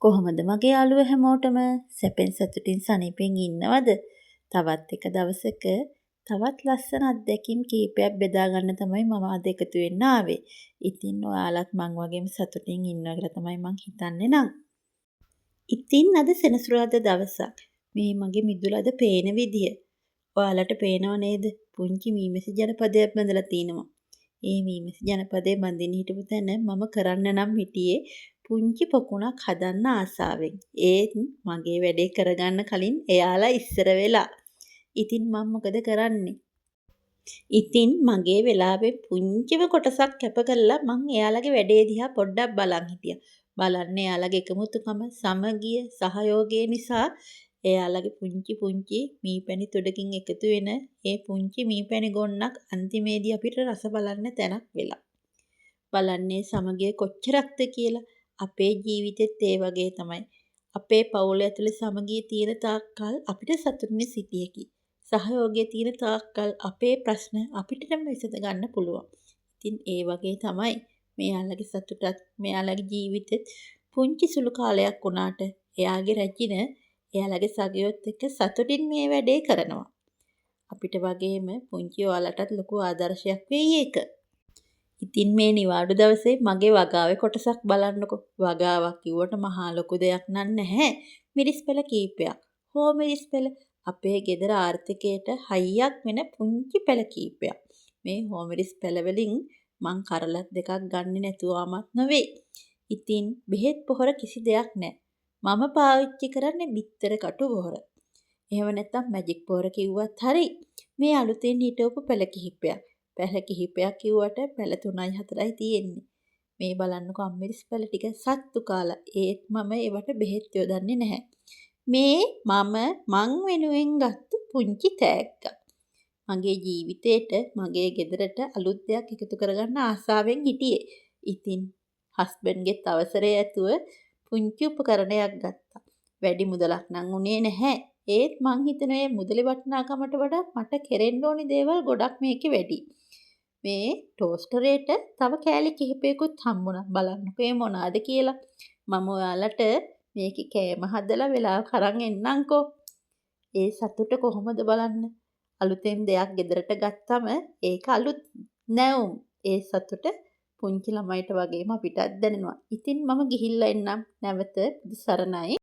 කොහොමද මගේ යාළුවෝ හැමෝටම සැපෙන් සතුටින් සනීපෙන් ඉන්නවද? තවත් එක දවසක තවත් ලස්සන අත්දැකීම් කීපයක් බෙදා ගන්න තමයි මම අද එකතු වෙන්න ආවේ. ඉතින් ඔයාලත් මං වගේම සතුටින් ඉන්නවා කියලා තමයි මං හිතන්නේ නම්. ඉතින් අද සෙනසුරාදා දවසක්. මේ මගේ මිදුල අද පේන විදිය. ඔයාලට පේනව නේද? පුංචි මීමැසි ජනපදයක් බඳලා තිනවා. ඒ මීමැසි ජනපදයේ බඳින්න හිටපු තැන මම කරන්න නම් හිටියේ පුංචි පොකුණක් හදන්න ආසාවෙන්. ඒත් මගේ වැඩේ කරගන්න කලින් එයාලා ඉස්සර වෙලා. ඉතින් මම මොකද කරන්නේ? ඉතින් මගේ වෙලාවේ පුංචිම කොටසක් කැප කරලා මං එයාලගේ වැඩේ දිහා පොඩ්ඩක් බලන් හිටියා. බලන්න එයාලගේ එකමුතුකම, සමගිය, සහයෝගය නිසා එයාලගේ පුංචි මීපැණි තුඩකින් එකතු වෙන ඒ පුංචි මීපැණි ගොන්නක් අන්තිමේදී අපිට රස බලන්න තැනක් වෙලා. බලන්නේ සමගිය කොච්චරක්ද කියලා. අපේ ජීවිතෙත් ඒ වගේ තමයි. අපේ පවුල ඇතුලේ සමගිය තියෙන තාක්කල් අපිට සතුටින් සිටියකි. සහයෝගය තියෙන තාක්කල් අපේ ප්‍රශ්න අපිටම විසඳ ගන්න පුළුවන්. ඉතින් ඒ වගේ තමයි මෙයාලගේ සතුටත් මෙයාලගේ ජීවිතෙත් පුංචි සුළු කාලයක් වුණාට එයාගේ රැජින එයාලගේ සගයොත් එක්ක සතුටින් මේ වැඩේ කරනවා. අපිට වගේම පුංචි ඔයාලටත් ලොකු ආදර්ශයක් වෙයි ඒක. ඉතින් මේ නිවාඩු දවසේ මගේ වගාවේ කොටසක් බලන්නකො. වගාවක් කිව්වට මහා ලොකු දෙයක් නැහැ. මිරිස් පෙළ කීපයක්. හෝ මිරිස් පෙළ අපේ ගෙදර ආර්ථිකයට හයියක් වෙන පුංචි පෙළ කීපයක්. මේ හෝ මිරිස් පෙළ වලින් මං කරලත් දෙකක් ගන්නෙ නැතුවමත් නෙවෙයි. ඉතින් බෙහෙත් පොහොර කිසි දෙයක් නැහැ. මම පාවිච්චි කරන්නේ බිත්තර කටු පොහොර. එහෙම නැත්නම් මැජික් පොහොර කිව්වත් හරි. මේ අලුතෙන් හිටවපු පෙළ කිහිපයක්. පැල කිහිපයක් කිව්වට පැල 3යි 4යි තියෙන්නේ. මේ බලන්නකො අම්මිරිස් පැල ටික සත්තු කාලා. ඒත් මම ඒවට බෙහෙත් යොදන්නේ නැහැ. මේ මං වෙනුවෙන් ගත්ත පුංචි තෑග්ගක්. මගේ ජීවිතේට මගේ ගෙදරට අලුත් දෙයක් එකතු කරගන්න ආසාවෙන් හිටියේ. ඉතින් හස්බන්ඩ්ගෙත් අවසරය ඇතුව පුංචි උපකරණයක් ගත්තා. වැඩි මුදලක් නම් උනේ නැහැ. ඒත් මං හිතන මේ මුදලේ වටිනාකමට වඩා මට කෙරෙන්න ඕනි දේවල් ගොඩක් මේකේ වැඩි. මේ ටෝස්ටරේට තව කෑලි කිහිපයකුත් හම්බුණා. බලන්නකෝ මේ මොනවාද කියලා. මම ඔයාලට මේකේ කෑම හදලා වෙලාවක අරන් එන්නම්කෝ. ඒ සතුට කොහොමද බලන්න. අලුතෙන් දෙයක් ගෙදරට ගත්තම ඒක අලුත් නැවුම්. ඒ සතුට පුංචි ළමයිට වගේම අපිටත් දැනෙනවා. ඉතින් මම ගිහිල්ලා එන්නම්. නැවත සරණයි.